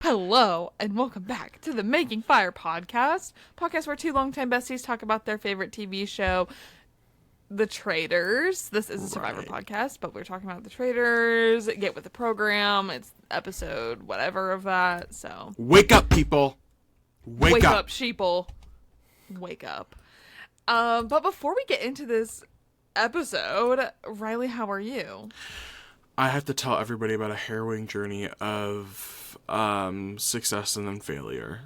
Hello, and welcome back to the Making Fire podcast where two longtime besties talk about their favorite TV show, The Traitors. This is a Survivor podcast, but we're talking about The Traitors. Get with the program. It's episode whatever of that, so. Wake up, people! Wake up, sheeple. Wake up. But before we get into this episode, Riley, how are you? I have to tell everybody about a harrowing journey of success and then failure.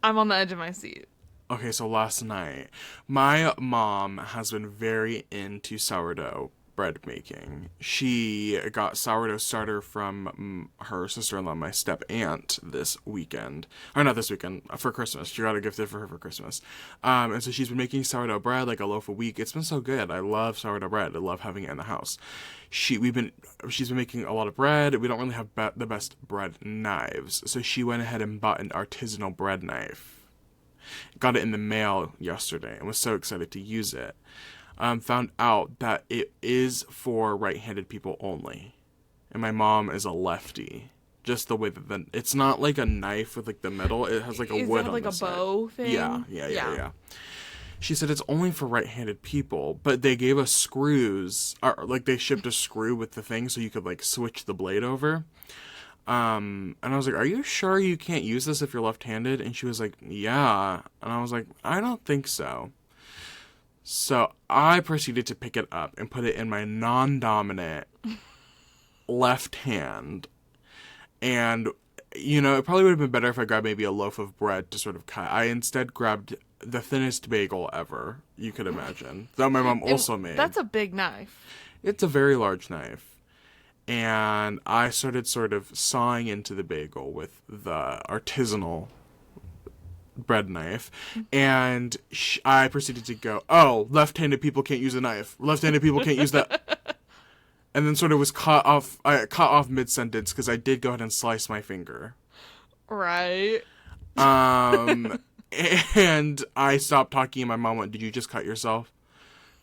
I'm on the edge of my seat. Okay, so last night, my mom has been very into sourdough bread making. She got sourdough starter from her sister-in-law, my step-aunt, this weekend. Or not this weekend, for Christmas. She got a gift for her for Christmas. And so she's been making sourdough bread, like a loaf a week. It's been so good. I love sourdough bread. I love having it in the house. She's been making a lot of bread. We don't really have the best bread knives. So she went ahead and bought an artisanal bread knife. Got it in the mail yesterday and was so excited to use it. Found out that it is for right-handed people only. And my mom is a lefty. Just the way that it's not like a knife with like the metal. It has like a wood on the side. Is it like a bow thing? Yeah. She said it's only for right-handed people, but they gave us screws, or like they shipped a screw with the thing so you could like switch the blade over. And I was like, are you sure you can't use this if you're left-handed? And she was like, yeah. And I was like, I don't think so. So I proceeded to pick it up and put it in my non-dominant left hand. And, you know, it probably would have been better if I grabbed maybe a loaf of bread to sort of cut. I instead grabbed the thinnest bagel ever you could imagine. That my mom also made. That's a big knife. It's a very large knife. And I started sort of sawing into the bagel with the artisanal bread knife, and I proceeded to go, oh, left-handed people can't use a knife. Left-handed people can't use that. And then sort of was cut off mid-sentence because I did go ahead and slice my finger. Right. And I stopped talking, and my mom went, did you just cut yourself?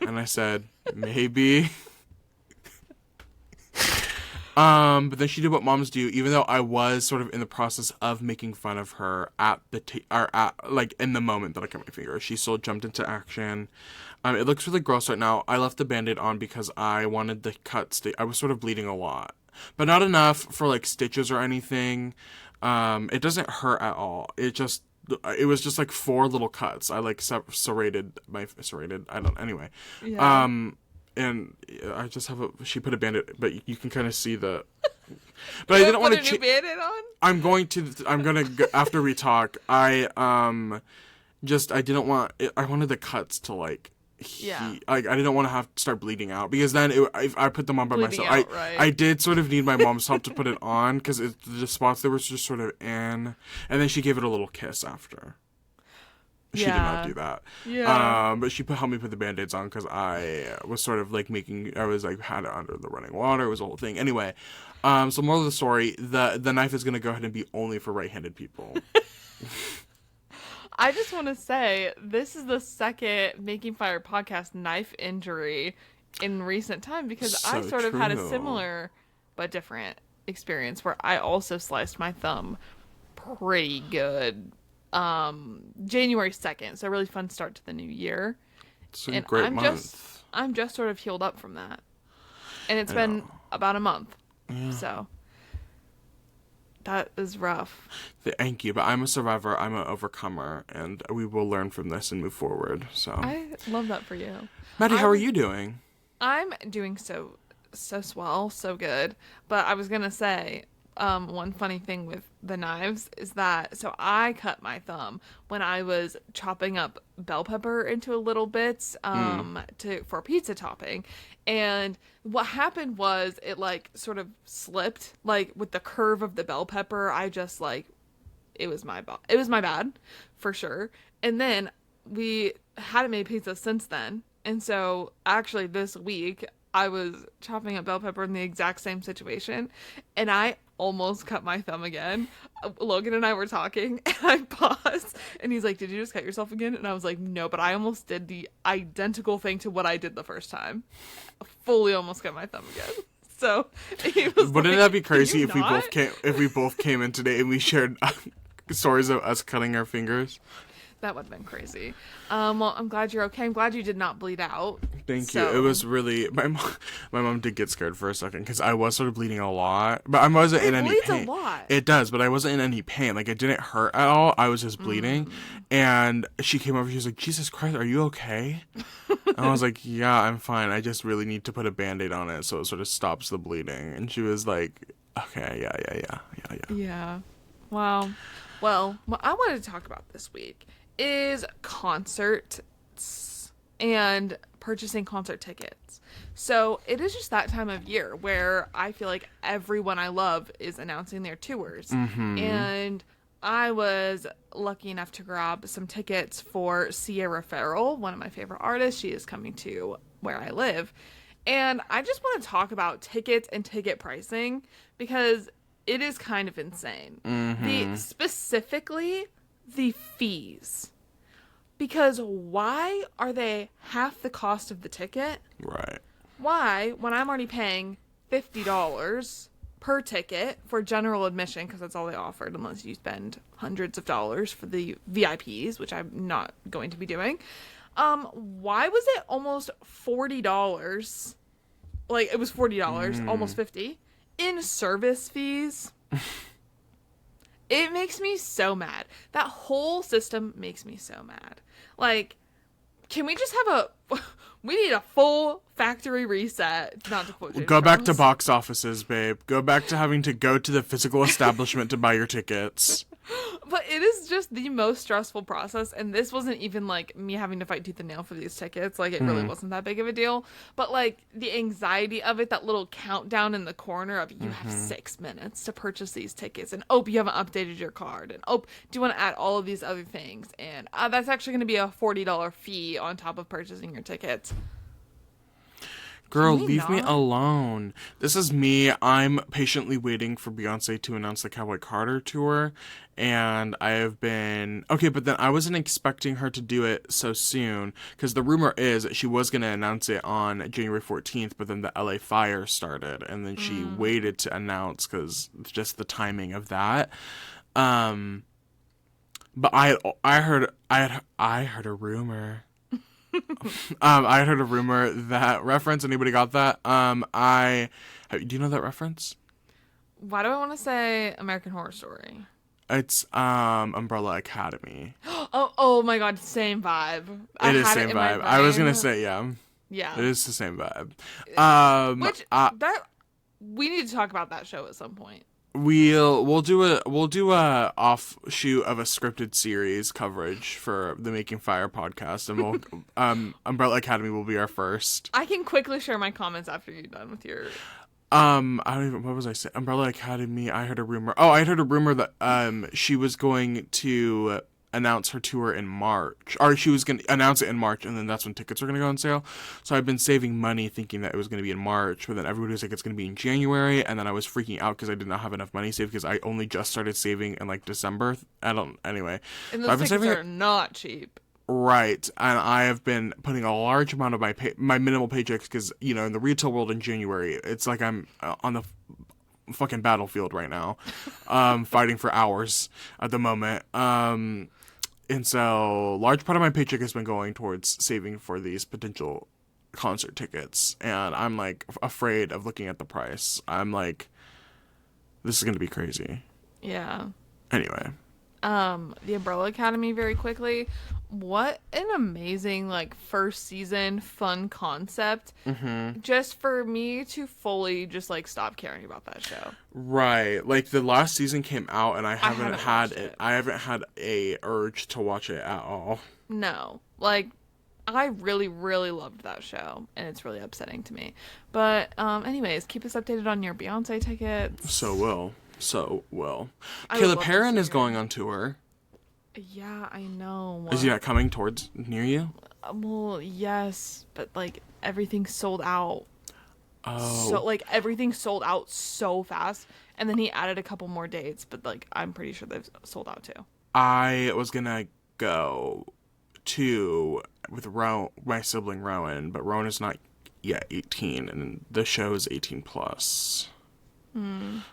And I said, maybe. But then she did what moms do, even though I was sort of in the process of making fun of her like in the moment that I cut my finger. She still jumped into action. It looks really gross right now. I left the Band-Aid on because I wanted the cut I was sort of bleeding a lot, but not enough for like stitches or anything. It doesn't hurt at all. It was just like 4 little cuts. I like serrated. Anyway. Yeah. And I just she put a Band-Aid, but you can kind of see the, but I didn't want to put a new Band-Aid on? I'm going to, after we talk, I didn't want it, I wanted the cuts to like, I didn't want to have to start bleeding out, because then I put them on by myself. I did sort of need my mom's help to put it on, because the spots that were just sort of in, and then she gave it a little kiss after. She did not do that. Yeah. But she helped me put the Band-Aids on because I was sort of like had it under the running water. It was a whole thing. Anyway, so moral of the story, the knife is going to go ahead and be only for right-handed people. I just want to say, this is the second Making Fire podcast knife injury in recent time, because I sort of had a similar but different experience where I also sliced my thumb pretty good. January 2nd, so a really fun start to the new year. It's a great month. I'm just sort of healed up from that, and it's been about a month. Yeah. So that is rough. Thank you, but I'm a survivor. I'm an overcomer, and we will learn from this and move forward. So I love that for you, Maddie. How are you doing? I'm doing so swell, so good. But I was gonna say, one funny thing with the knives is that, so I cut my thumb when I was chopping up bell pepper into little bits for pizza topping, and what happened was it like sort of slipped, like with the curve of the bell pepper. I just like, it was my bad for sure. And then we hadn't made pizza since then, and so actually this week I was chopping up bell pepper in the exact same situation, and I almost cut my thumb again. Logan and I were talking, and I paused, and he's like, did you just cut yourself again? And I was like, no, but I almost did the identical thing to what I did the first time. Fully almost cut my thumb again. So he was Wouldn't like, that be "Can crazy you if we not?" both came in today and we shared stories of us cutting our fingers? That would have been crazy. Well, I'm glad you're okay. I'm glad you did not bleed out. Thank you. It So was really my mom did get scared for a second because I was sort of bleeding a lot, but I wasn't in it any bleeds a pain. lot. It does, but I wasn't in any pain. Like it didn't hurt at all. I was just bleeding, and she came over. She was like, "Jesus Christ, are you okay?" And I was like, "Yeah, I'm fine. I just really need to put a Band-Aid on it so it sort of stops the bleeding." And she was like, "Okay, yeah." Yeah. Wow. Well, what I wanted to talk about this week is concerts and purchasing concert tickets. So it is just that time of year where I feel like everyone I love is announcing their tours. And I was lucky enough to grab some tickets for Sierra Farrell, one of my favorite artists. She is coming to where I live. And I just want to talk about tickets and ticket pricing because it is kind of insane. Specifically the fees. Because why are they half the cost of the ticket? Right. Why, when I'm already paying $50 per ticket for general admission, because that's all they offered, unless you spend hundreds of dollars for the VIPs, which I'm not going to be doing. Why was it almost $40? Like, it was $40, almost 50 in service fees. It makes me so mad. That whole system makes me so mad. Like, can we just have we need a full factory reset. Not to quote James Go back to Charles. box offices, babe. Go back to having to go to the physical establishment to buy your tickets. But it is just the most stressful process, and this wasn't even like me having to fight tooth and nail for these tickets. Like, it really wasn't that big of a deal. But like the anxiety of it, that little countdown in the corner of you have 6 minutes to purchase these tickets, and oh, you haven't updated your card, and oh, do you want to add all of these other things, and that's actually going to be a $40 fee on top of purchasing your tickets. Girl, Can we leave me not? alone. This is me. I'm patiently waiting for Beyonce to announce the Cowboy Carter tour. And I have been... Okay, but then I wasn't expecting her to do it so soon. Because the rumor is that she was going to announce it on January 14th. But then the LA fire started. And then she waited to announce because just the timing of that. But I heard a rumor. I heard a rumor that reference. Anybody got that? Do you know that reference? Why do I want to say American Horror Story? It's Umbrella Academy. Oh my god, same vibe. I It is had same in my vibe. I was gonna brain. say yeah. Yeah. It is the same vibe. Which that we need to talk about that show at some point. We'll do a offshoot of a scripted series coverage for the Making Fire podcast, and we'll Umbrella Academy will be our first. I can quickly share my comments after you're done with your. I don't even, what was I saying? Umbrella Academy. I heard a rumor. Oh, I heard a rumor that she was going to announce her tour in March, or she was going to announce it in March, and then that's when tickets are going to go on sale. So I've been saving money thinking that it was going to be in March, but then everybody was like, it's going to be in January, and then I was freaking out because I did not have enough money saved because I only just started saving in like December. Anyway. And So those I've been tickets saving are not cheap. Right, and I have been putting a large amount of my minimal paychecks because, you know, in the retail world in January, it's like I'm on the fucking battlefield right now, fighting for hours at the moment. And so, large part of my paycheck has been going towards saving for these potential concert tickets, and I'm like afraid of looking at the price. I'm like, this is gonna be crazy. Yeah. Anyway. The Umbrella Academy, very quickly. What an amazing, like, first season fun concept. Just for me to fully just, like, stop caring about that show. Right. Like, the last season came out, and I haven't had watched it. I haven't had a urge to watch it at all. No. Like, I really, really loved that show, and it's really upsetting to me. But, anyways, keep us updated on your Beyonce tickets. So will. I would Caleb love to Perrin see is her. going on tour. Yeah, I know. Is he not coming towards near you? Well, yes, but, like, everything's sold out. Oh. So, like, everything sold out so fast. And then he added a couple more dates, but, like, I'm pretty sure they've sold out too. I was gonna go with my sibling Rowan, but Rowan is not yet 18, and the show is 18 plus.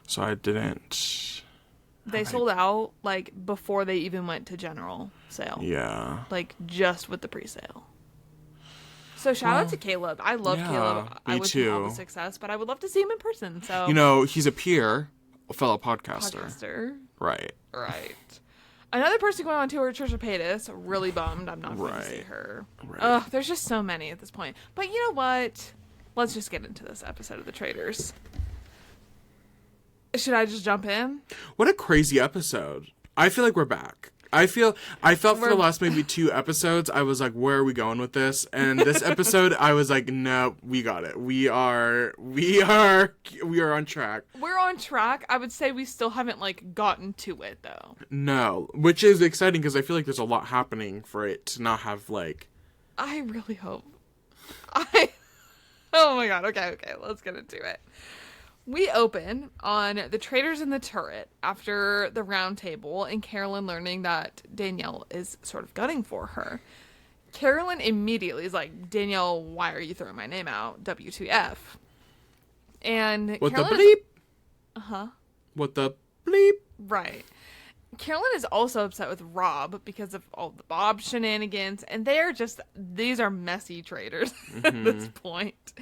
So I didn't. They sold out, like, before they even went to general sale. Yeah. Like, just with the pre-sale. So shout out to Caleb. I love Caleb. I wish him all the success, but I would love to see him in person. So you know, he's a peer, a fellow podcaster. Right. Another person going on tour, Trisha Paytas. Really bummed I'm not going to see her. Right. Ugh, there's just so many at this point. But you know what? Let's just get into this episode of The Traitors. Should I just jump in? What a crazy episode. I feel like we're back. I felt for the last maybe 2 episodes, I was like, where are we going with this? And this episode, I was like, no, we got it. We are on track. We're on track. I would say we still haven't, like, gotten to it, though. No, which is exciting because I feel like there's a lot happening for it to not have, like... I really hope. Oh my god, okay, let's get into it. We open on the Traitors in the turret after the round table and Carolyn learning that Danielle is sort of gunning for her. Carolyn immediately is like, Danielle, why are you throwing my name out? WTF. And what Carolyn the bleep? Uh-huh. What the bleep? Right. Carolyn is also upset with Rob because of all the Bob shenanigans, and these are messy traitors at this point.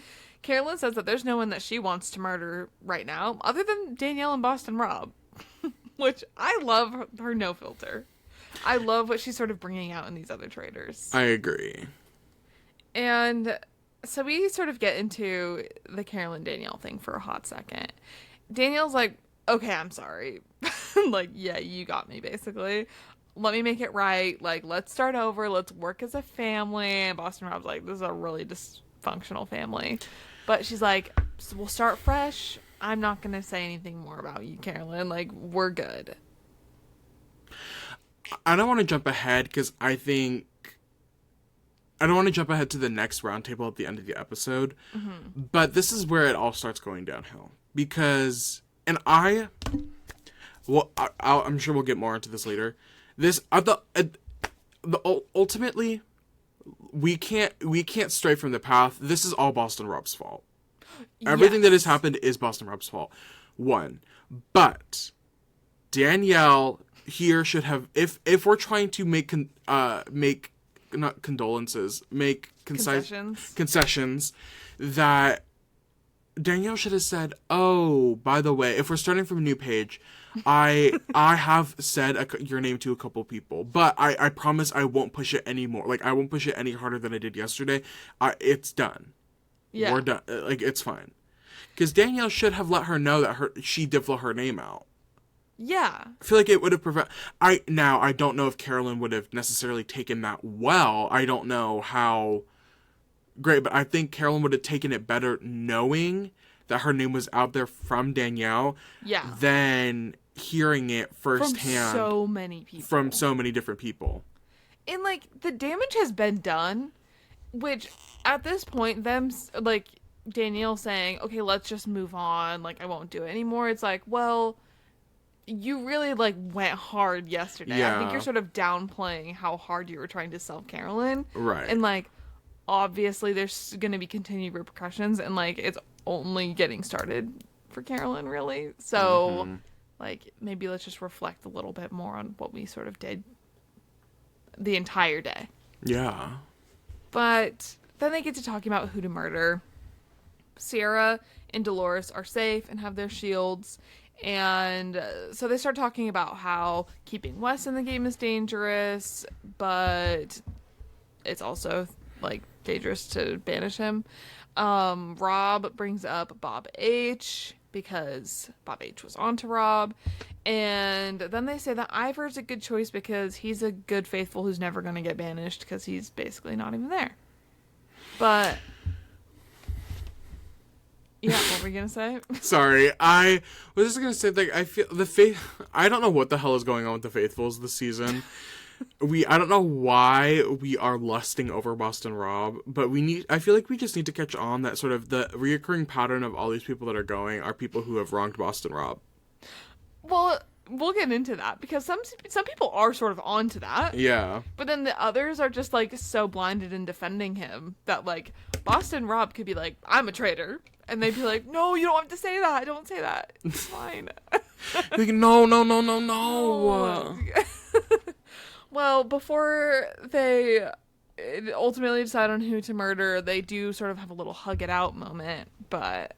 Carolyn says that there's no one that she wants to murder right now other than Danielle and Boston Rob, which I love her no filter. I love what she's sort of bringing out in these other traitors. I agree. And so we sort of get into the Carolyn Danielle thing for a hot second. Danielle's like, okay, I'm sorry. Like, yeah, you got me, basically. Let me make it right. Like, let's start over. Let's work as a family. And Boston Rob's like, this is a really dysfunctional family. But she's like, so we'll start fresh. I'm not going to say anything more about you, Carolyn. Like, we're good. I don't want to jump ahead because I don't want to jump ahead to the next roundtable at the end of the episode. But this is where it all starts going downhill. Because, and I'm sure we'll get more into this later. Ultimately, we can't stray from the path. This is all Boston Rob's fault. Everything that has happened is Boston Rob's fault. But Danielle here should have, if we're trying to make not condolences, make concessions, that Danielle should have said, oh, by the way, if we're starting from a new page, I have said your name to a couple people, but I promise I won't push it anymore. Like, I won't push it any harder than I did yesterday. It's done. Yeah. We're done. Like, it's fine. Because Danielle should have let her know that she did blow her name out. Yeah. I feel like it would have I don't know if Carolyn would have necessarily taken that well. I don't know how great, but I think Carolyn would have taken it better knowing that her name was out there from Danielle than hearing it firsthand from so many different people. And, like, the damage has been done, which at this point, like, Danielle saying, okay, let's just move on, like, I won't do it anymore. It's like, well, you really, like, went hard yesterday. Yeah. I think you're sort of downplaying how hard you were trying to sell Carolyn. Right. And, like, obviously there's going to be continued repercussions, and, like, it's only getting started for Carolyn, really. So, like, maybe let's just reflect a little bit more on what we sort of did the entire day. Yeah. But then they get to talking about who to murder. Sierra and Dolores are safe and have their shields. And so they start talking about how keeping Wes in the game is dangerous, but it's also, like, dangerous to banish him. Rob brings up Bob H. because Bob H. was onto Rob. And then they say that Ivor's a good choice because he's a good faithful who's never going to get banished because he's basically not even there. But yeah, what were you going to say? Sorry, I was just going to say, like, I feel I don't know what the hell is going on with the Faithfuls this season. I don't know why we are lusting over Boston Rob, but I feel like we just need to catch on that sort of the reoccurring pattern of all these people that are going are people who have wronged Boston Rob. Well, we'll get into that because some people are sort of onto that. Yeah. But then the others are just like so blinded in defending him that like Boston Rob could be like, I'm a traitor. And they'd be like, no, you don't have to say that. Don't say that. It's fine. Like, no, no, no, no, no. Well, before they ultimately decide on who to murder, they do sort of have a little hug it out moment, but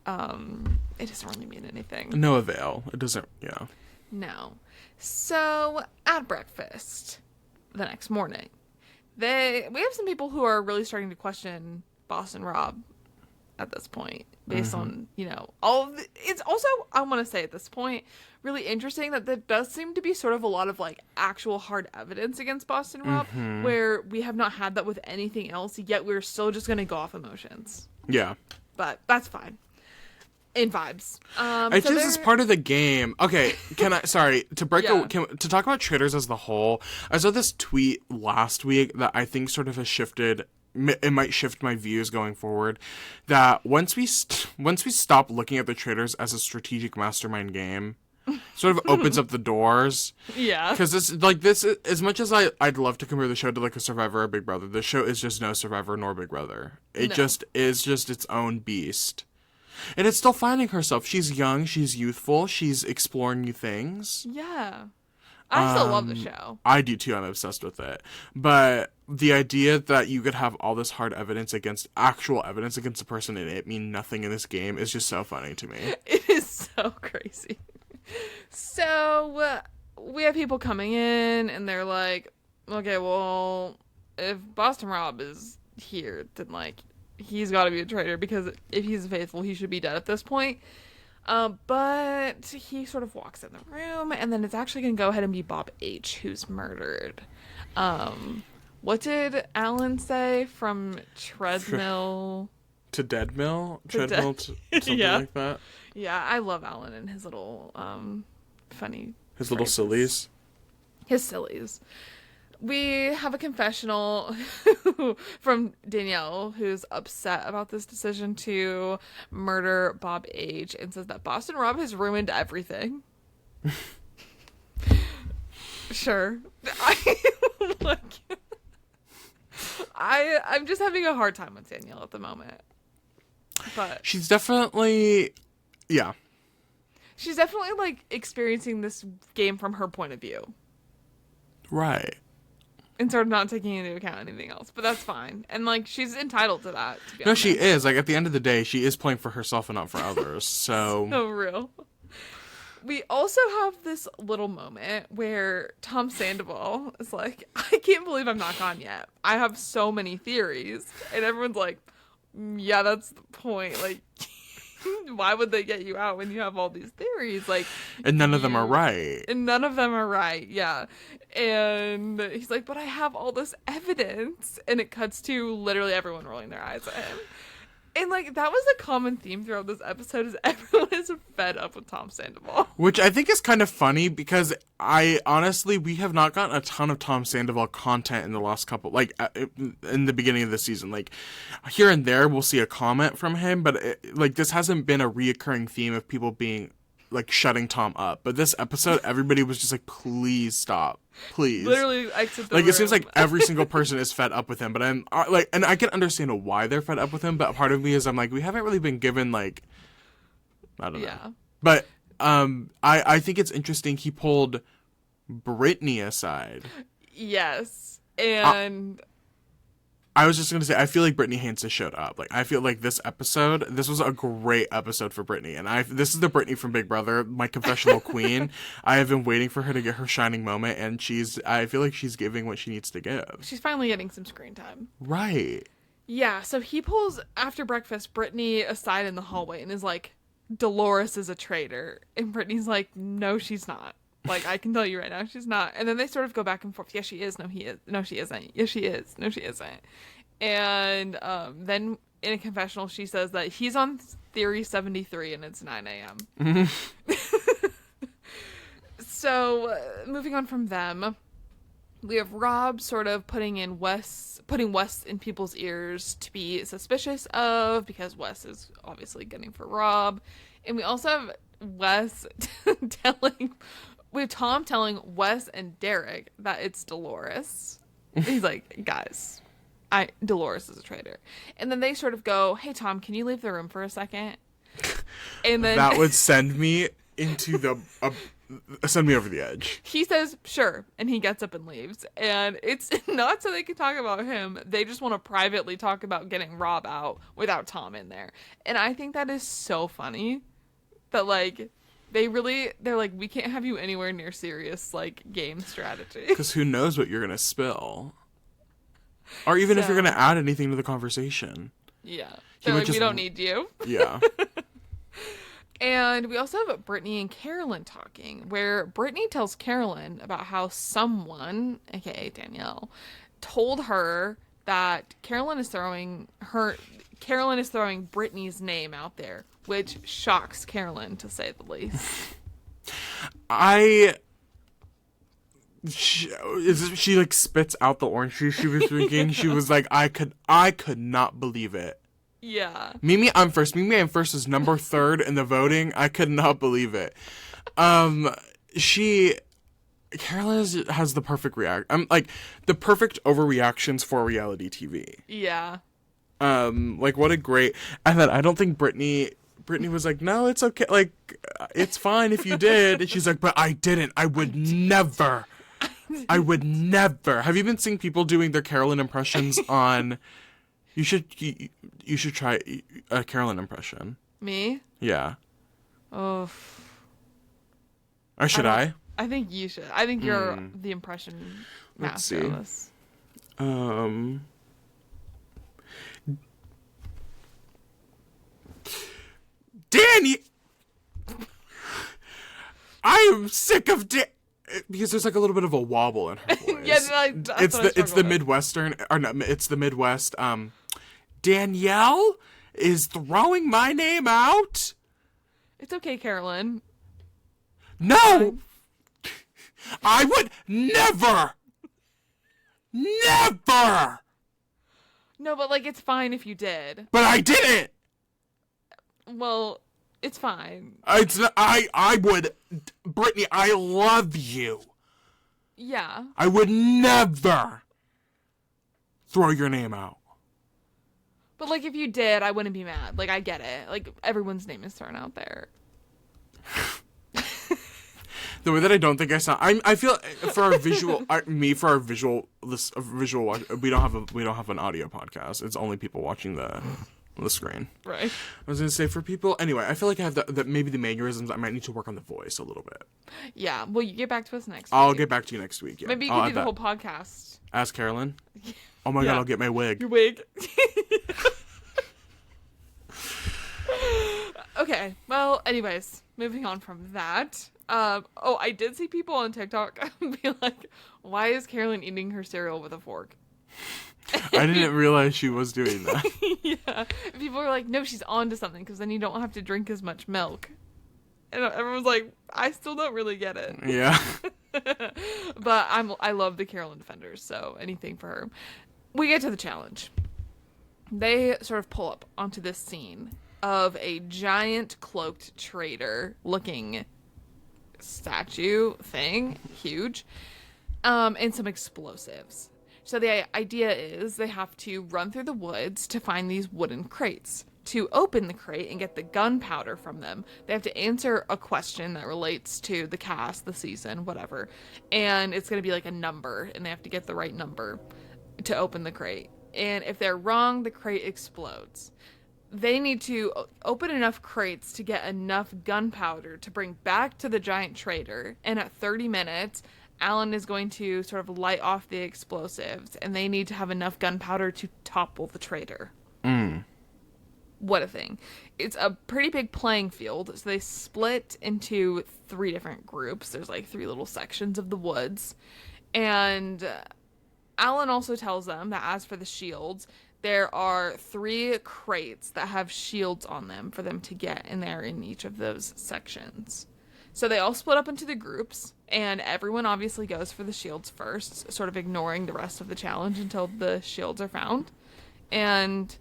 it doesn't really mean anything. No avail. It doesn't, yeah. No. So, at breakfast the next morning, we have some people who are really starting to question Boston Rob at this point, based on, all of it's also, I want to say at this point, really interesting that there does seem to be sort of a lot of like actual hard evidence against Boston Rob, where we have not had that with anything else, yet we're still just going to go off emotions. Yeah. But that's fine. In vibes. It's just as part of the game. Okay, to talk about Traitors as the whole, I saw this tweet last week that I think sort of has shifted, it might shift my views going forward, that once we stop looking at the Traitors as a strategic mastermind game, sort of opens up the doors. Yeah. Because this, as much as I'd love to compare the show to like a Survivor or Big Brother, this show is just no Survivor nor Big Brother. It just is just its own beast. And it's still finding herself. She's young, she's youthful, she's exploring new things. Yeah. I still love the show. I do too, I'm obsessed with it. But the idea that you could have all this hard actual evidence against a person and it mean nothing in this game is just so funny to me. It is so crazy. So, we have people coming in and they're like, okay, well, if Boston Rob is here, then like, he's got to be a traitor because if he's faithful, he should be dead at this point. But he sort of walks in the room, and then it's actually going to go ahead and be Bob H. who's murdered. What did Alan say? From treadmill to dead mill? Treadmill to something like that? Yeah, I love Alan and his little funny His little sillies. His sillies. We have a confessional from Danielle, who's upset about this decision to murder Bob H. and says that Boston Rob has ruined everything. Sure. I'm just having a hard time with Danielle at the moment. But she's definitely, yeah. She's definitely like experiencing this game from her point of view. Right. And sort of not taking into account anything else. But that's fine. And, like, she's entitled to that, to be honest. No, she is. Like, at the end of the day, she is playing for herself and not for others. So... So real. We also have this little moment where Tom Sandoval is like, I can't believe I'm not gone yet. I have so many theories. And everyone's like, yeah, that's the point. Like... Why would they get you out when you have all these theories? Like, and none of them are right. And none of them are right, yeah. And he's like, but I have all this evidence. And it cuts to literally everyone rolling their eyes at him. And, like, that was a common theme throughout this episode is everyone is fed up with Tom Sandoval. Which I think is kind of funny because we have not gotten a ton of Tom Sandoval content in the last couple, like, in the beginning of the season. Like, here and there we'll see a comment from him, but, this hasn't been a reoccurring theme of people being, like, shutting Tom up. But this episode, everybody was just like, please stop. Please. Literally exit the room. It seems like every single person is fed up with him, but I'm like, and I can understand why they're fed up with him, but part of me is I'm like, we haven't really been given like, I don't know. Yeah. But I think it's interesting he pulled Brittany aside. Yes. And I was just going to say, I feel like Brittany Haynes has showed up. Like, I feel like this was a great episode for Brittany. And this is the Brittany from Big Brother, my confessional queen. I have been waiting for her to get her shining moment, and I feel like she's giving what she needs to give. She's finally getting some screen time. Right. Yeah, so he pulls, after breakfast, Brittany aside in the hallway and is like, Dolores is a traitor. And Brittany's like, no, she's not. Like, I can tell you right now, she's not. And then they sort of go back and forth. Yes, she is. No, he is. No, she isn't. Yes, she is. No, she isn't. And then in a confessional, she says that he's on theory 73 and it's 9 a.m. So, moving on from them, we have Rob sort of putting Wes in people's ears to be suspicious of, because Wes is obviously gunning for Rob. And we also have Wes telling we have Tom telling Wes and Derek that it's Dolores. He's like, guys, Dolores is a traitor. And then they sort of go, hey, Tom, can you leave the room for a second? And then that would send me into send me over the edge. He says, sure, and he gets up and leaves. And it's not so they can talk about him. They just want to privately talk about getting Rob out without Tom in there. And I think that is so funny that, like, they're like, we can't have you anywhere near serious, like, game strategy. Because who knows what you're going to spill. Or even if you're going to add anything to the conversation. Yeah. They're like, we don't need you. Yeah. And we also have Brittany and Carolyn talking, where Brittany tells Carolyn about how someone, aka Danielle, told her that Carolyn is throwing Brittany's name out there, which shocks Carolyn, to say the least. She like spits out the orange juice she was drinking. She was like, I could not believe it. Yeah. Mimi, I'm first. Mimi, I'm first is number 3rd in the voting. I could not believe it. Carolyn has the perfect like the perfect overreactions for reality TV. Yeah. Like what a great, and then I don't think Brittany was like, no, it's okay. Like, it's fine if you did. And she's like, but I didn't. I would never. Have you been seeing people doing their Carolyn impressions on? You should try a Carolyn impression. Me? Yeah. Oh. Or should I? I think you should. I think you're the impression master of this. Danny! I am sick of because there's like a little bit of a wobble in her voice. Yeah, it's the Midwestern, or no, it's the Midwest. Danielle is throwing my name out. It's okay, Carolyn. No, I would never. No, but like it's fine if you did. But I didn't. Well, it's fine. I would, Brittany. I love you. Yeah. I would never throw your name out. But, like, if you did, I wouldn't be mad. Like, I get it. Like, everyone's name is thrown out there. The way that I don't think I sound, I feel for our visual, visual. We don't have an audio podcast. It's only people watching the screen. Right. I was gonna say for people. Anyway, I feel like I have maybe the mannerisms. I might need to work on the voice a little bit. Yeah. Well, you get back to us next week. I'll get back to you next week. Yeah. Maybe you can do the whole podcast. Ask Carolyn. Oh my God! I'll get my wig. Your wig. Okay. Well, anyways, moving on from that. I did see people on TikTok be like, "Why is Carolyn eating her cereal with a fork?" I didn't realize she was doing that. Yeah. People were like, "No, she's on to something because then you don't have to drink as much milk." And everyone's like, "I still don't really get it." Yeah. But I love the Carolyn Defenders, so anything for her. We get to the challenge. They sort of pull up onto this scene of a giant cloaked traitor looking statue thing, huge, and some explosives. So the idea is they have to run through the woods to find these wooden crates. To open the crate and get the gunpowder from them, they have to answer a question that relates to the cast, the season, whatever. And it's going to be like a number, and they have to get the right number to open the crate. And if they're wrong, the crate explodes. They need to open enough crates to get enough gunpowder to bring back to the giant traitor. And at 30 minutes, Alan is going to sort of light off the explosives, and they need to have enough gunpowder to topple the traitor. What a thing. It's a pretty big playing field, so they split into 3 different groups. There's like 3 little sections of the woods. And Alan also tells them that as for the shields, there are 3 crates that have shields on them for them to get in there in each of those sections. So they all split up into the groups, and everyone obviously goes for the shields first, sort of ignoring the rest of the challenge until the shields are found. And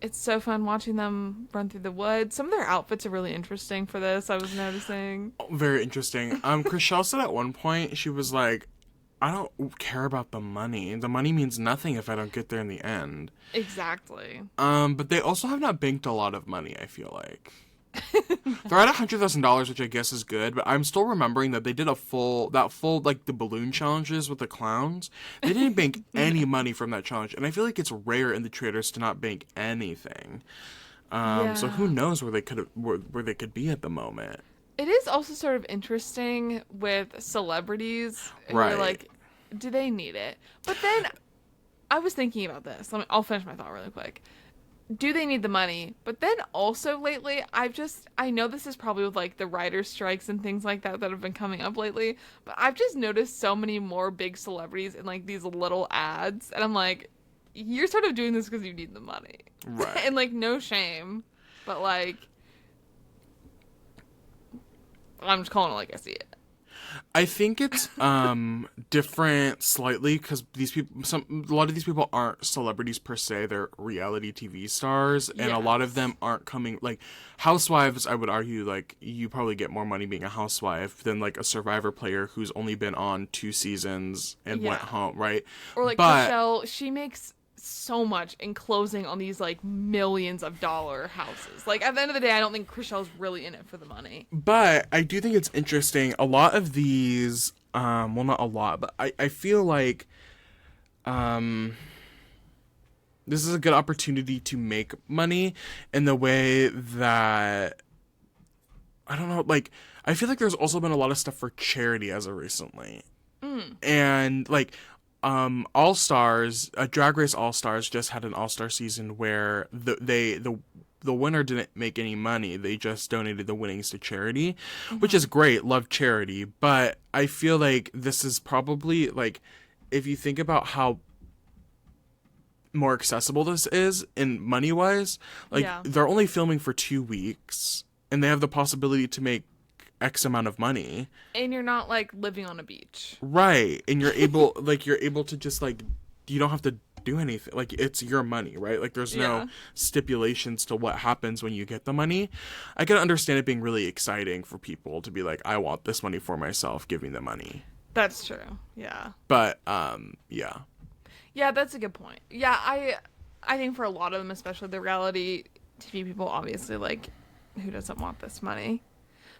It's so fun watching them run through the woods. Some of their outfits are really interesting for this, I was noticing. Very interesting. Chriselle said at one point, she was like, I don't care about the money. The money means nothing if I don't get there in the end. Exactly. But they also have not banked a lot of money, I feel like. They're at $100,000, which I guess is good, but I'm still remembering that they did like the balloon challenges with the clowns. They didn't bank any money from that challenge, and I feel like it's rare in the Traitors to not bank anything. So who knows where they could be at the moment. It is also sort of interesting with celebrities. Right. You're like, do they need it? But then I was thinking about this. I'll finish my thought really quick. Do they need the money? But then also lately, I know this is probably with like the writer's strikes and things like that have been coming up lately, but I've just noticed so many more big celebrities in like these little ads. And I'm like, you're sort of doing this because you need the money. Right. And like, no shame. But like, I'm just calling it like I see it. I think it's different slightly because a lot of these people aren't celebrities per se. They're reality TV stars, and a lot of them aren't coming like housewives. I would argue like you probably get more money being a housewife than like a Survivor player who's only been on 2 seasons and went home, right? Or like Michelle, she makes so much in closing on these like millions of dollar houses. Like at the end of the day, I don't think Chriselle's really in it for the money. But I do think it's interesting. A lot of these, well, not a lot, but I feel like this is a good opportunity to make money in the way that I don't know. Like I feel like there's also been a lot of stuff for charity as of recently, and like. All Stars, Drag Race All Stars just had an All Star season where the winner didn't make any money. They just donated the winnings to charity, which is great. Love charity, but I feel like this is probably like if you think about how more accessible this is in money wise, like they're only filming for 2 weeks and they have the possibility to make X amount of money, and you're not like living on a beach, right? And you're able to just like you don't have to do anything, like it's your money, right? Like there's no stipulations to what happens when you get the money. I can understand it being really exciting for people to be like, I want this money for myself, give me the money. That's true. Yeah, but that's a good point. I think for a lot of them, especially the reality TV people, obviously like who doesn't want this money.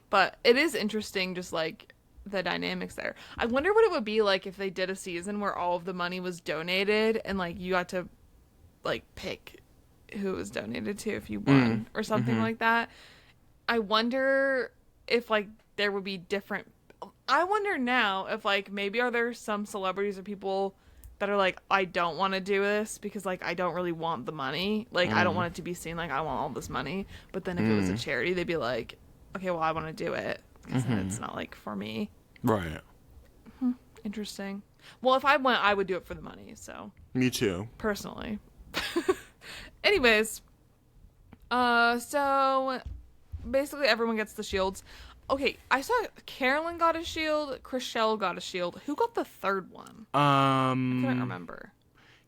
But it is interesting, just like the dynamics there. I wonder what it would be like if they did a season where all of the money was donated and like you got to like pick who it was donated to if you won or something like that. I wonder if like there would be different. I wonder now if like maybe are there some celebrities or people that are like, I don't want to do this because like I don't really want the money. Like I don't want it to be seen like I want all this money. But then if it was a charity, they'd be like, okay, well, I want to do it because then it's not like for me. Right. Interesting. Well, if I went, I would do it for the money. So. Me too. Personally. Anyways. So basically everyone gets the shields. Okay, I saw Carolyn got a shield. Chriselle got a shield. Who got the third one? I couldn't remember.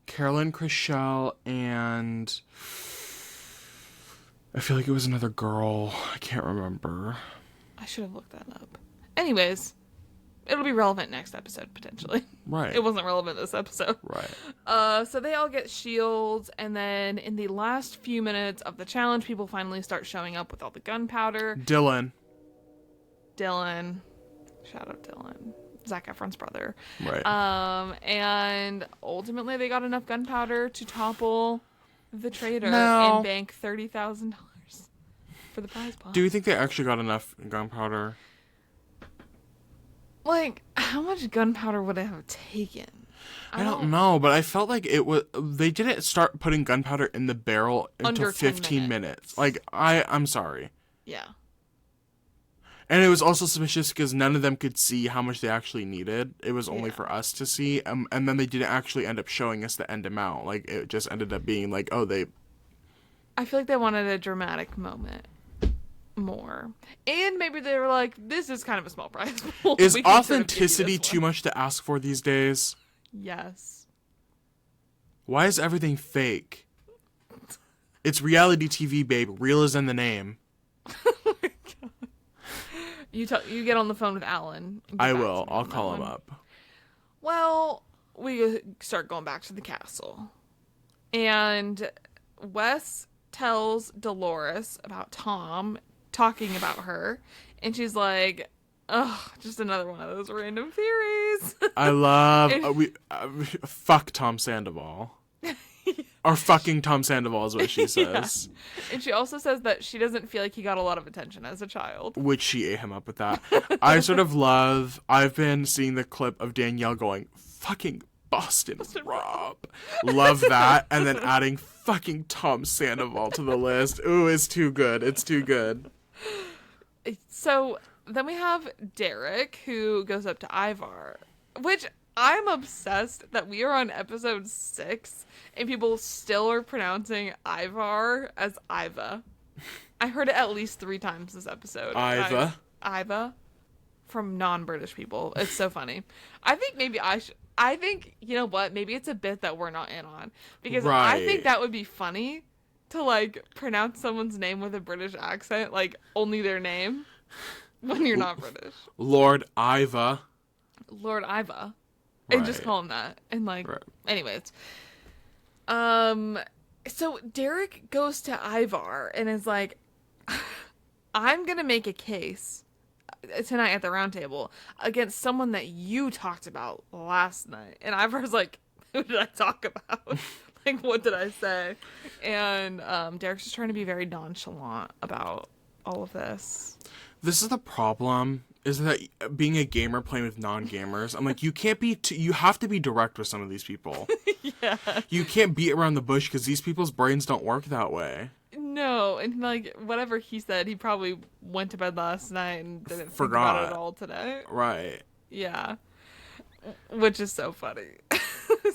Carolyn, Chriselle, and I feel like it was another girl. I can't remember. I should have looked that up. Anyways, it'll be relevant next episode, potentially. Right. It wasn't relevant this episode. Right. So they all get shields, and then in the last few minutes of the challenge, people finally start showing up with all the gunpowder. Dylan. Shout out Dylan. Zac Efron's brother. Right. And ultimately they got enough gunpowder to topple the traitor and bank $30,000 for the prize pot. Do you think they actually got enough gunpowder? Like, how much gunpowder would they have taken? I don't know, but I felt like it was. They didn't start putting gunpowder in the barrel until 15 minutes. Like, I'm sorry. Yeah. And it was also suspicious because none of them could see how much they actually needed. It was only for us to see. And then they didn't actually end up showing us the end amount. Like, it just ended up being like, oh, they... I feel like they wanted a dramatic moment more. And maybe they were like, this is kind of a small prize. Is authenticity too much to ask for these days? Yes. Why is everything fake? It's reality TV, babe. Real is in the name. Oh my God. You get on the phone with Alan. And get I back will. to me I'll on that call him one. up. Well, we start going back to the castle. And Wes tells Dolores about Tom talking about her. And she's like, oh, just another one of those random theories. I love And- fuck Tom Sandoval. Or fucking Tom Sandoval is what she says. Yeah. And she also says that she doesn't feel like he got a lot of attention as a child. Which she ate him up with that. I've been seeing the clip of Danielle going, fucking Boston Rob. Love that. And then adding fucking Tom Sandoval to the list. Ooh, it's too good. It's too good. So then we have Derek, who goes up to Ivar, which I'm obsessed that we are on episode 6 and people still are pronouncing Ivar as Iva. I heard it at least 3 times this episode. Iva. Iva from non-British people. It's so funny. I think maybe I think, you know what? Maybe it's a bit that we're not in on. Because I think Right. that would be funny to, like, pronounce someone's name with a British accent, like, only their name, when you're not British. Lord Iva. Lord Iva. And just Right. call him that. And, like, Right. anyways. So Derek goes to Ivar and is like, I'm gonna make a case tonight at the round table against someone that you talked about last night. And Ivar's like, who did I talk about? Like, what did I say? And Derek's just trying to be very nonchalant about all of this. This is the problem, is that being a gamer playing with non-gamers, I'm like, you can't be, you have to be direct with some of these people. Yeah. You can't beat around the bush because these people's brains don't work that way. No, and like whatever he said, he probably went to bed last night and didn't think about Forgot. it at all today. Right. Yeah. Which is so funny.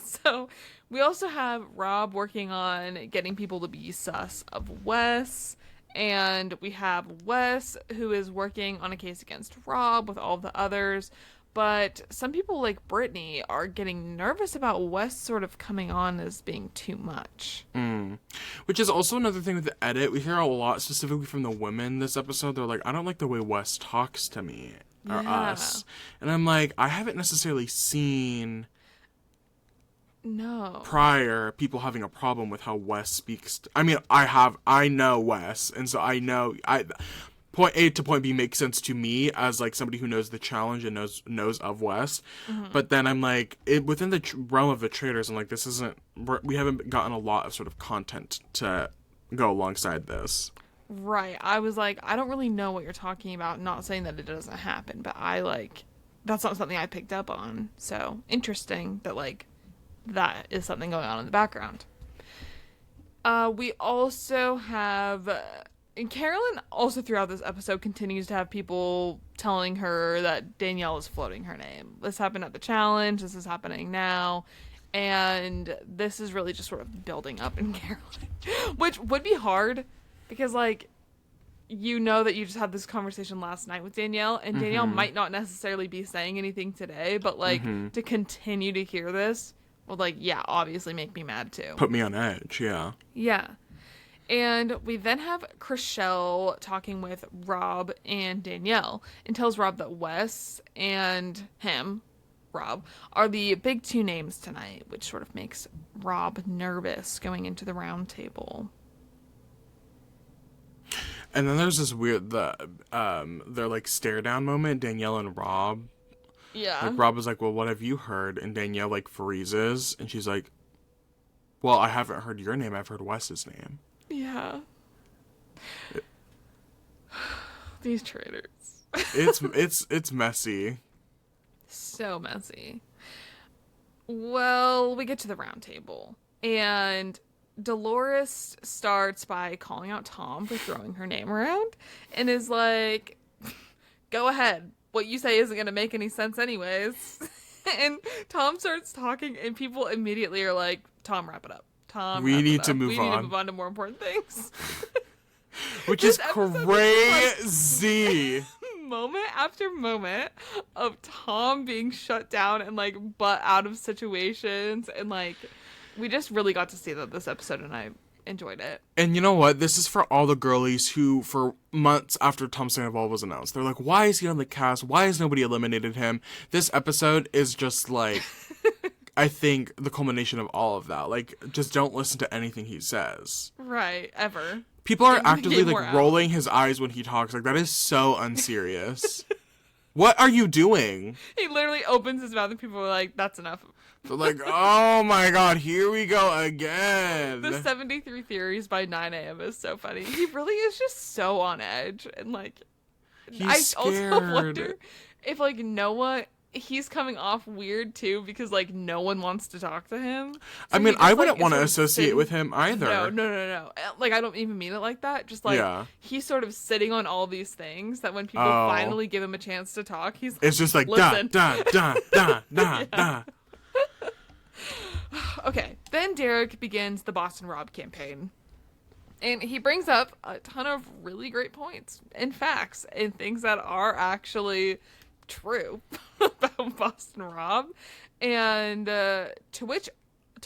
So we also have Rob working on getting people to be sus of Wes. And we have Wes, who is working on a case against Rob with all the others. But some people like Brittany are getting nervous about Wes sort of coming on as being too much. Which is also another thing with the edit. We hear a lot, specifically from the women this episode. They're like, I don't like the way Wes talks to me. Or Yeah. us. And I'm like, I haven't necessarily seen No. prior people having a problem with how Wes speaks. I mean, I know Wes. And so I know, point A to point B makes sense to me as like somebody who knows the challenge and knows of Wes. But then I'm like, within the realm of the Traitors, I'm like, we haven't gotten a lot of sort of content to go alongside this. Right. I was like, I don't really know what you're talking about. Not saying that it doesn't happen, but that's not something I picked up on. So interesting that like that is something going on in the background. We also have, and Carolyn also throughout this episode continues to have people telling her that Danielle is floating her name. This happened at the challenge. This is happening now. And this is really just sort of building up in Carolyn, which would be hard because like, you know that you just had this conversation last night with Danielle, and Danielle might not necessarily be saying anything today, but like to continue to hear this will like, yeah, obviously make me mad too. Put me on edge, yeah. Yeah. And we then have Chriselle talking with Rob and Danielle and tells Rob that Wes and him, Rob, are the big 2 names tonight, which sort of makes Rob nervous going into the round table. And then there's this weird, their like stare down moment, Danielle and Rob. Yeah. Like Rob was like, well, what have you heard? And Danielle like freezes and she's like, well, I haven't heard your name. I've heard Wes's name. Yeah. These traitors. It's messy. So messy. Well, we get to the round table, and Dolores starts by calling out Tom for throwing her name around, and is like, go ahead. What you say isn't going to make any sense anyways. And Tom starts talking, and people immediately are like, Tom, wrap it up. Tom, We wrap it need up. to move We need to on." move on to more important things. Which This is episode is like- crazy. Moment after moment of Tom being shut down and like butt out of situations, and like we just really got to see that this episode, and I enjoyed it. And you know what? This is for all the girlies who, for months after Tom Sandoval was announced, they're like, why is he on the cast? Why has nobody eliminated him? This episode is just like, I think, the culmination of all of that. Like, just don't listen to anything he says. Right, ever. People are actively, like, rolling his eyes when he talks. Like, that is so unserious. What are you doing? He literally opens his mouth and people are like, that's enough. They're like, oh my god, here we go again. The 73 Theories by 9 a.m. is so funny. He really is just so on edge. And, like, He's scared. also wonder if, like, Noah... He's coming off weird, too, because, like, no one wants to talk to him. So I mean, just, I wouldn't like, want to associate with him either. No. Like, I don't even mean it like that. Just, like, he's sort of sitting on all these things that when people finally give him a chance to talk, he's like, it's just like, listen. da. Okay, then Derek begins the Boston Rob campaign. And he brings up a ton of really great points and facts and things that are actually true about Boston Rob. And to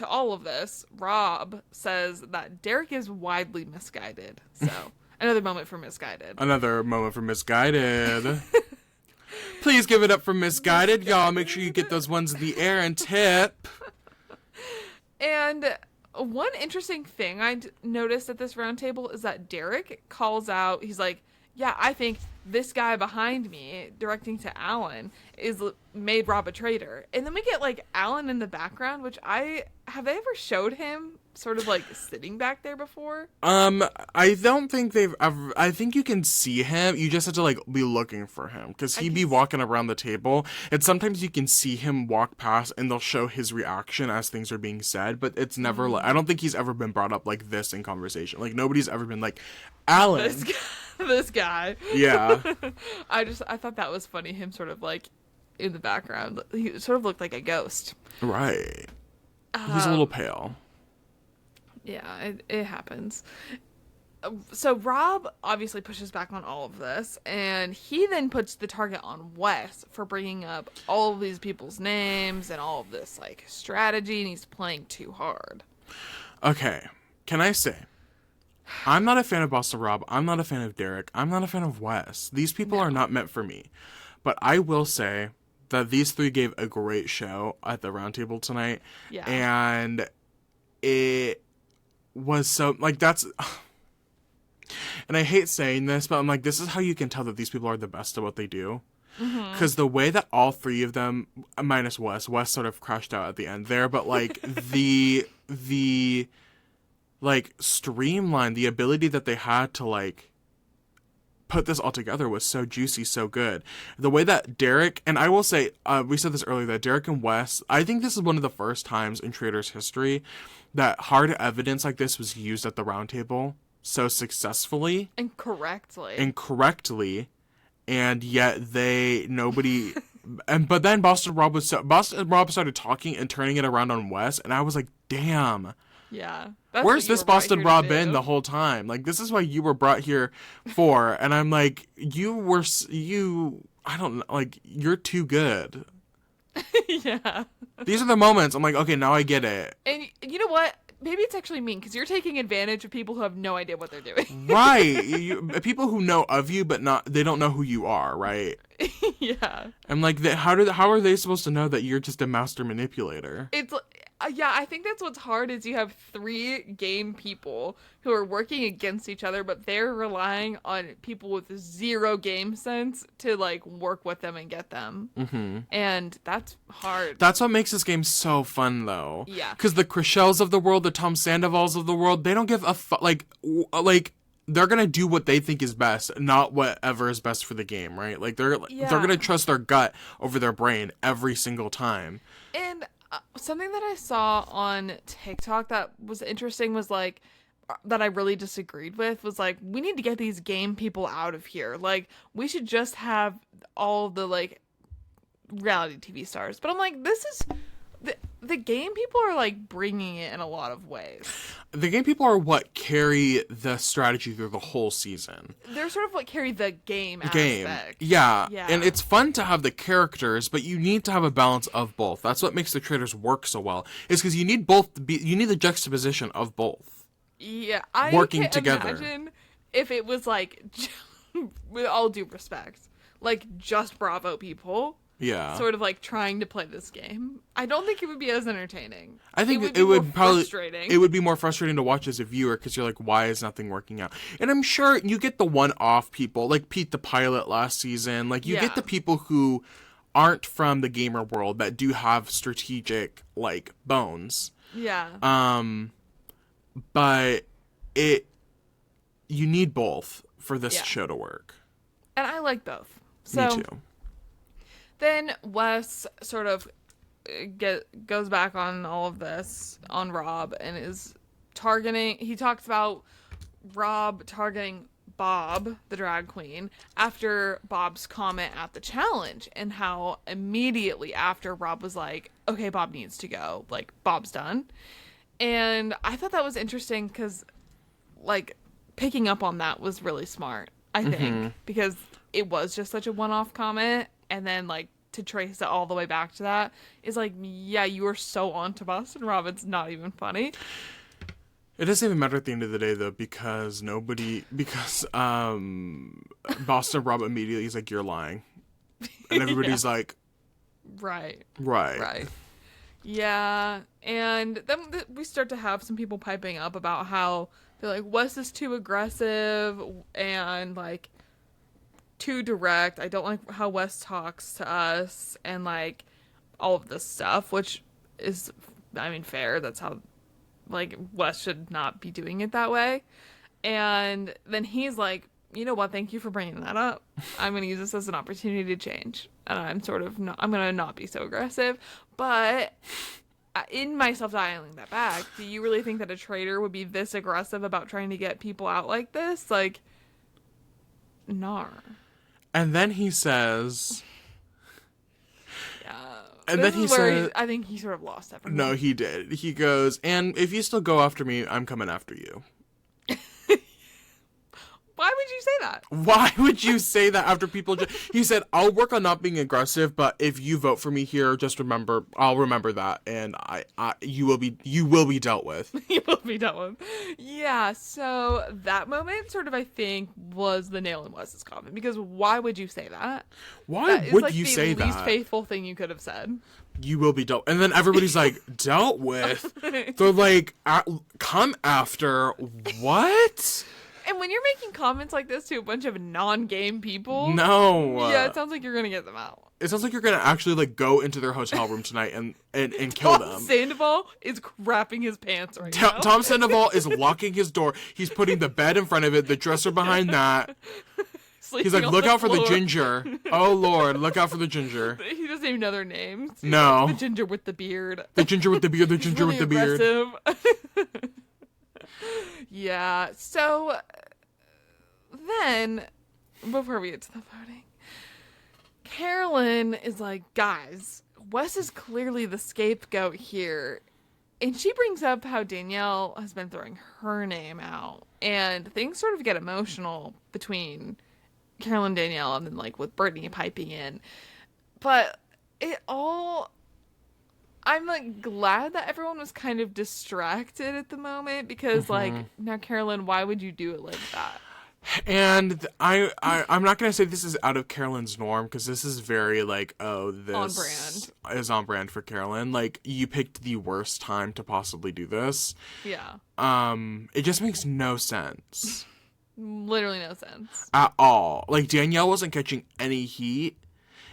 all of this, Rob says that Derek is widely misguided. So, another moment for misguided. Please give it up for misguided. Y'all, make sure you get those ones in the air and tip. And one interesting thing I noticed at this roundtable is that Derek calls out, he's like, yeah, I think this guy behind me, directing to Alan, made Rob a traitor. And then we get, like, Alan in the background, which have they ever showed him sort of, like, sitting back there before? I don't think they've ever, I think you can see him, you just have to, like, be looking for him, because he'd be walking around the table, and sometimes you can see him walk past, and they'll show his reaction as things are being said, but it's never, like, I don't think he's ever been brought up like this in conversation. Like, nobody's ever been like, Alan! This guy. Yeah. I thought that was funny, him sort of, like, in the background. He sort of looked like a ghost. Right. He's a little pale. Yeah, it happens. So Rob obviously pushes back on all of this, and he then puts the target on Wes for bringing up all of these people's names and all of this, like, strategy, and he's playing too hard. Okay, can I say, I'm not a fan of Boston Rob, I'm not a fan of Derek, I'm not a fan of Wes. These people are not meant for me. But I will say that these three gave a great show at the roundtable tonight. Yeah. And it was so, like, that's... And I hate saying this, but I'm like, this is how you can tell that these people are the best at what they do. Because the way that all three of them, minus Wes sort of crashed out at the end there, but, like, the like, streamline, the ability that they had to, like, put this all together was so juicy, so good. The way that Derek, and I will say, we said this earlier, that Derek and Wes, I think this is one of the first times in Traitors history that hard evidence like this was used at the roundtable so successfully. And correctly. And yet nobody... But then Boston Rob started talking and turning it around on Wes, and I was like, damn. Yeah. Where's this Boston Rob been the whole time? Like, this is why you were brought here for. And I'm like, I don't know, like, you're too good. Yeah. These are the moments. I'm like, okay, now I get it. And you know what? Maybe it's actually mean, because you're taking advantage of people who have no idea what they're doing. Right. People who know of you, but they don't know who you are, right? Yeah. I'm like, how are they supposed to know that you're just a master manipulator? It's... yeah, I think that's what's hard is you have three game people who are working against each other, but they're relying on people with zero game sense to, like, work with them and get them. Mm-hmm. And that's hard. That's what makes this game so fun, though. Yeah. Because the Chrishelles of the world, the Tom Sandovals of the world, they don't give a like, they're going to do what they think is best, not whatever is best for the game, right? Like, they're going to trust their gut over their brain every single time. And... something that I saw on TikTok that was interesting was, like, that I really disagreed with was, like, we need to get these game people out of here. Like, we should just have all the, like, reality TV stars. But I'm like, this is... The game people are, like, bringing it in a lot of ways. The game people are what carry the strategy through the whole season. They're sort of what carry the game aspect. Yeah. And it's fun to have the characters, but you need to have a balance of both. That's what makes the Traitors work so well. Is because you need both. You need the juxtaposition of both. Yeah, I working can't together. imagine if it was like, with all due respect, like just Bravo people, Yeah. sort of like trying to play this game. I don't think it would be as entertaining. I It think would it be more would probably frustrating. it would be more frustrating to watch as a viewer because you're like, why is nothing working out? And I'm sure you get the one-off people like Pete the Pilot last season. Like you get Yeah. the people who aren't from the gamer world that do have strategic like bones. Yeah. But it you need both for this Yeah. show to work. And I like both. Me So too. then Wes sort of goes back on all of this on Rob and is targeting. He talks about Rob targeting Bob, the drag queen, after Bob's comment at the challenge, and how immediately after Rob was like, okay, Bob needs to go. Like, Bob's done. And I thought that was interesting because, like, picking up on that was really smart, I think, because it was just such a one-off comment, and then, like, to trace it all the way back to that is like, yeah, you were so on to Boston Rob, it's not even funny. It doesn't even matter at the end of the day though, because Boston Rob immediately is like, you're lying. And everybody's like, Right. right. Yeah, and then we start to have some people piping up about how they're like, Wes is too aggressive and like too direct. I don't like how Wes talks to us and like all of this stuff, which is, I mean, fair. That's how, like, Wes should not be doing it that way. And then he's like, you know what? Thank you for bringing that up. I'm going to use this as an opportunity to change. And I'm sort of not, I'm going to not be so aggressive. But in myself dialing that back, do you really think that a traitor would be this aggressive about trying to get people out like this? Like, nar. And then he says, Yeah. and This then he is where said, I think he sort of lost everyone. no, he did. He goes, and if you still go after me, I'm coming after you. Why would you say that? Why would you say that after people he said, I'll work on not being aggressive, but if you vote for me here, just remember, I'll remember that, and you will be dealt with. You will be done with. Yeah, so that moment sort of, I think, was the nail in Wes's coffin, because why would you say that? Why That is, would like, you say the least that? faithful thing you could have said. You will be dealt. And then everybody's like, dealt with? They're like, come after what? And when you're making comments like this to a bunch of non-game people, No. yeah, it sounds like you're gonna get them out. It sounds like you're gonna actually like go into their hotel room tonight and kill them. Sandoval is crapping his pants right now. Tom Sandoval is locking his door. He's putting the bed in front of it, the dresser behind that. He's like, look out for the ginger. Oh Lord, look out for the ginger. He doesn't even know their names. He's No. like, the ginger with the beard. The ginger with the beard, the ginger Really with the beard. aggressive. Yeah, so then, before we get to the voting, Carolyn is like, guys, Wes is clearly the scapegoat here. And she brings up how Danielle has been throwing her name out. And things sort of get emotional between Carolyn and Danielle, and then, like, with Brittany piping in. But it all... I'm, like, glad that everyone was kind of distracted at the moment, because, like, now, Carolyn, why would you do it like that? And I'm not going to say this is out of Carolyn's norm, because this is very, like, oh, this On brand. is on brand for Carolyn. Like, you picked the worst time to possibly do this. Yeah. It just makes no sense. Literally no sense. At all. Like, Danielle wasn't catching any heat.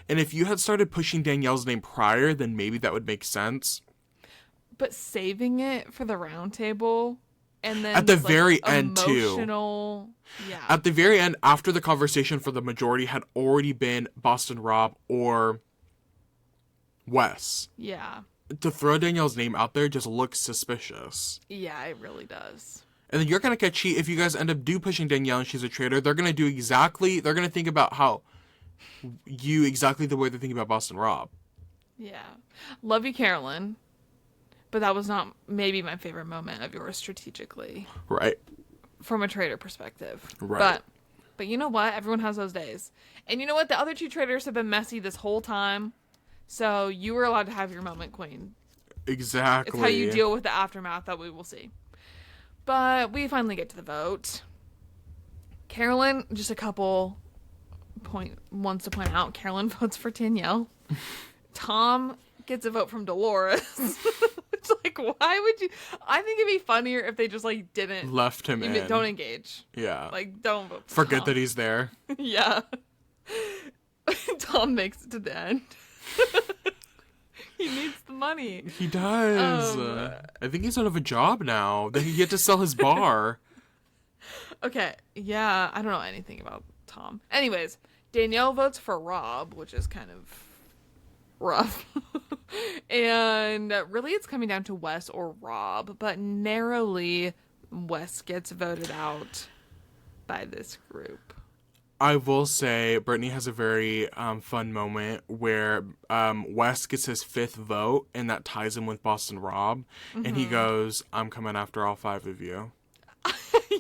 And if you had started pushing Danielle's name prior, then maybe that would make sense. But saving it for the round table, and then At the this, like, very end, too. emotional, yeah. At the very end, after the conversation for the majority had already been Boston Rob or Wes. Yeah. To throw Danielle's name out there just looks suspicious. Yeah, it really does. And then you're going to catch heat if you guys end up pushing Danielle and she's a traitor. They're going to think about how you exactly the way they're thinking about Boston Rob. Yeah. Love you, Carolyn. But that was not maybe my favorite moment of yours strategically. Right. From a traitor perspective. Right. But you know what? Everyone has those days. And you know what? The other two traitors have been messy this whole time. So you were allowed to have your moment, Queen. Exactly. It's how you deal with the aftermath that we will see. But we finally get to the vote. Carolyn, just a couple wants to point out, Carolyn votes for Danielle. Tom gets a vote from Dolores. It's like, why would you? I think it'd be funnier if they just like didn't Left him in. don't engage. Yeah. Like, don't vote for Forget Tom. that he's there. Yeah. Tom makes it to the end. He needs the money. He does. I think he's out of a job now. Then he get to sell his bar. Okay, yeah, I don't know anything about Tom. Anyways, Danielle votes for Rob, which is kind of rough. And really it's coming down to Wes or Rob, but narrowly Wes gets voted out by this group. I will say Brittany has a very fun moment where Wes gets his 5th vote, and that ties him with Boston Rob. Mm-hmm. And he goes, I'm coming after all 5 of you.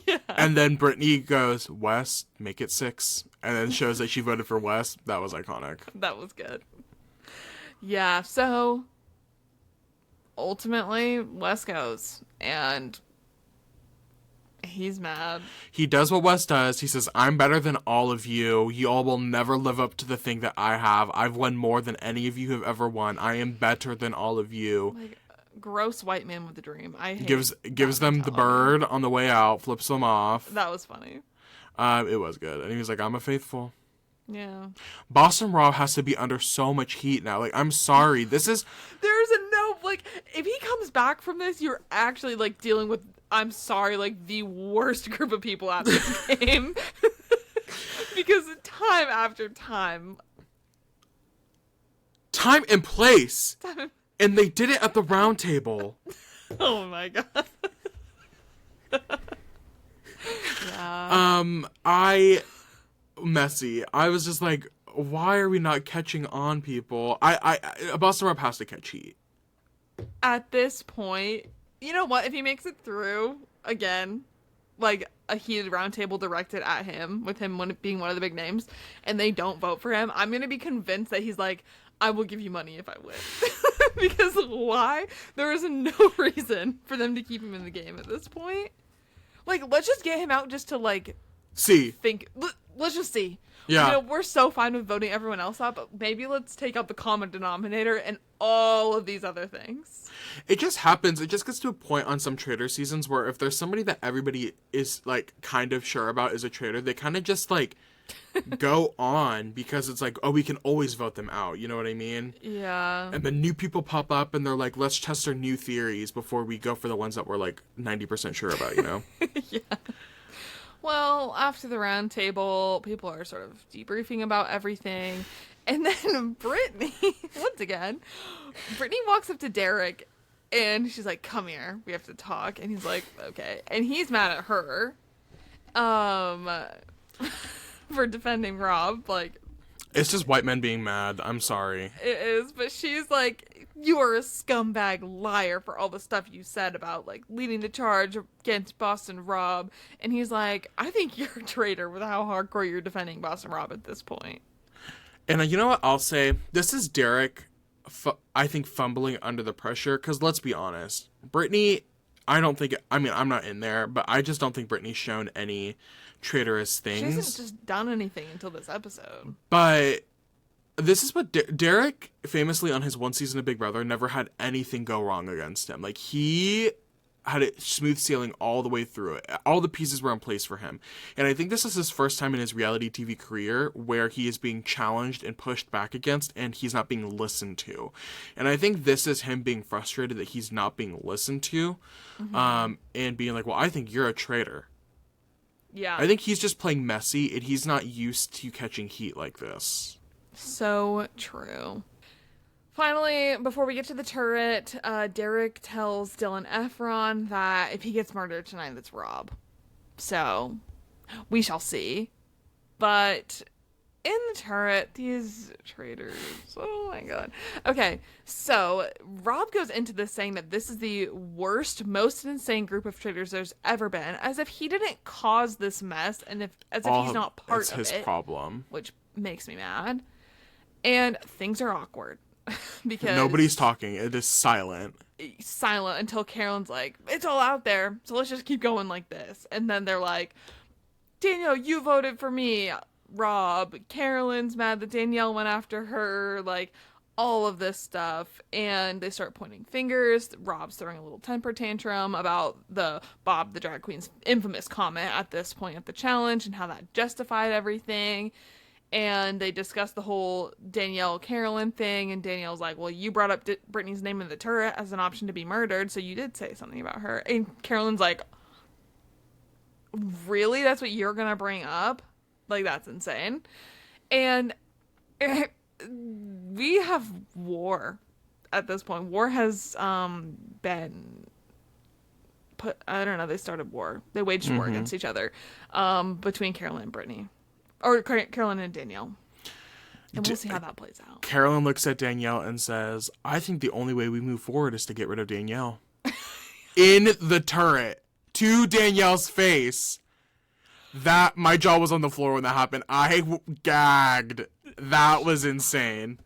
Yeah. And then Brittany goes, Wes, make it 6. And then shows that she voted for Wes. That was iconic. That was good. Yeah, so ultimately Wes goes, and he's mad. He does what Wes does. He says, I'm better than all of you. You all will never live up to the thing that I have. I've won more than any of you have ever won. I am better than all of you. Like, gross white man with a dream. I hate gives them the bird on the way out, flips them off. That was funny. It was good. And he was like, I'm a faithful. Yeah. Boston Rob has to be under so much heat now. Like, I'm sorry. There's a no, like, if he comes back from this, you're actually, like, dealing with, I'm sorry, like, the worst group of people at this game. Because time after time and place. And they did it at the round table. Oh my god. Yeah. Messy. I was just like, why are we not catching on, people? Boston Rob has to catch heat. At this point, you know what? If he makes it through again, like a heated roundtable directed at him, with him being one of the big names, and they don't vote for him, I'm gonna be convinced that he's like, I will give you money if I win. Because why? There is no reason for them to keep him in the game at this point. Like, let's just get him out just to, like, see. Let's just see. Yeah. You know, we're so fine with voting everyone else out, but maybe let's take out the common denominator and all of these other things. It just happens. It just gets to a point on some traitor seasons where if there's somebody that everybody is, like, kind of sure about is a traitor, they kind of just, like, go on because it's like, oh, we can always vote them out. You know what I mean? Yeah. And then new people pop up and they're like, let's test our new theories before we go for the ones that we're, like, 90% sure about, you know? Yeah. Well, after the round table, people are sort of debriefing about everything. And then Brittany, once again, Brittany walks up to Derek and she's like, come here, we have to talk. And he's like, okay. And he's mad at her for defending Rob. Like, it's just white men being mad. I'm sorry. It is, but she's like, you are a scumbag liar for all the stuff you said about, like, leading the charge against Boston Rob. And he's like, I think you're a traitor with how hardcore you're defending Boston Rob at this point. And you know what I'll say? This is Derek, I think, fumbling under the pressure. Because let's be honest. Brittany, I'm not in there, but I just don't think Brittany's shown any traitorous things. She hasn't just done anything until this episode. But this is what Derek, famously on his one season of Big Brother, never had anything go wrong against him. Like, he had it smooth sailing all the way through it. All the pieces were in place for him. And I think this is his first time in his reality TV career where he is being challenged and pushed back against, and he's not being listened to. And I think this is him being frustrated that he's not being listened to, and being like, well, I think you're a traitor. Yeah. I think he's just playing messy, and he's not used to catching heat like this. So true. Finally, before we get to the turret, Derek tells Dylan Efron that if he gets murdered tonight, it's Rob. So, we shall see. But in the turret, these traitors, oh my god. Okay, so Rob goes into this saying that this is the worst, most insane group of traitors there's ever been, as if he didn't cause this mess, and as if he's not part of it. It's his problem. Which makes me mad. And things are awkward. because Nobody's talking. It is silent. silent until Carolyn's like, it's all out there, so let's just keep going like this. And then they're like, Danielle, you voted for me. Rob, Carolyn's mad that Danielle went after her, like all of this stuff. And they start pointing fingers. Rob's throwing a little temper tantrum about the Bob the drag queen's infamous comment at this point at the challenge and how that justified everything. And they discuss the whole Danielle Carolyn thing, and Danielle's like, well, you brought up Brittany's name in the turret as an option to be murdered, so you did say something about her. And Carolyn's like, really? That's what you're gonna bring up? Like, that's insane. And we have war at this point. War has been put, I don't know, they started war. They waged war against each other between Carolyn and Brittany. Or Carolyn and Danielle. And we'll see how that plays out. Carolyn looks at Danielle and says, I think the only way we move forward is to get rid of Danielle. In the turret. To Danielle's face. That, my jaw was on the floor when that happened. I gagged. That was insane.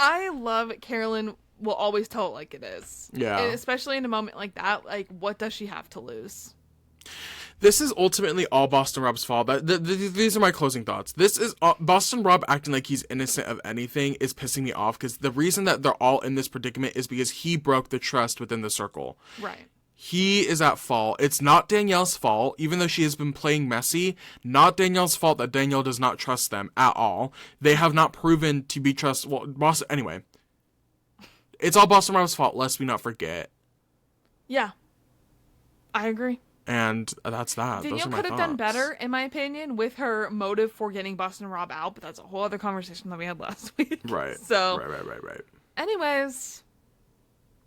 I love Carolyn will always tell it like it is. Yeah. And especially in a moment like that, like, what does she have to lose? This is ultimately all Boston Rob's fault. These are my closing thoughts. This is Boston Rob acting like he's innocent of anything is pissing me off, because the reason that they're all in this predicament is because he broke the trust within the circle. Right. He is at fault. It's not Danielle's fault, even though she has been playing messy. Not Danielle's fault that Danielle does not trust them at all. They have not proven to be trustworthy. Well, Boston, anyway. It's all Boston Rob's fault, lest we not forget. Yeah. I agree. And that's that. Danielle could have done better, in my opinion, with her motive for getting Boston Rob out, but that's a whole other conversation that we had last week. Right. So, Right. Anyways,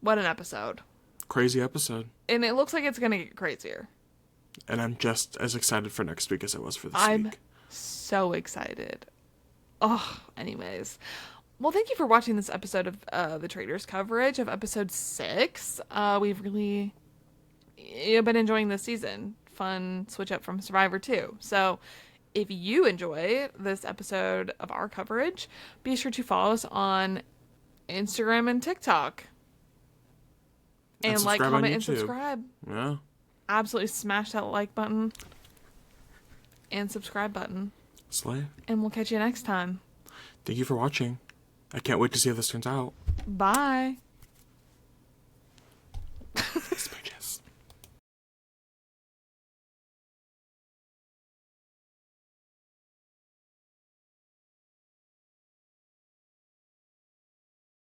what an episode. Crazy episode. And it looks like it's going to get crazier. And I'm just as excited for next week as I was for this I'm week. so excited. Oh, anyways. Well, thank you for watching this episode of the Traitors coverage of episode 6. We've really been enjoying this season. Fun switch up from Survivor 2. So if you enjoy this episode of our coverage, be sure to follow us on Instagram and TikTok. And like, comment, and subscribe. Yeah. Absolutely smash that like button and subscribe button. Slay. And we'll catch you next time. Thank you for watching. I can't wait to see how this turns out. Bye.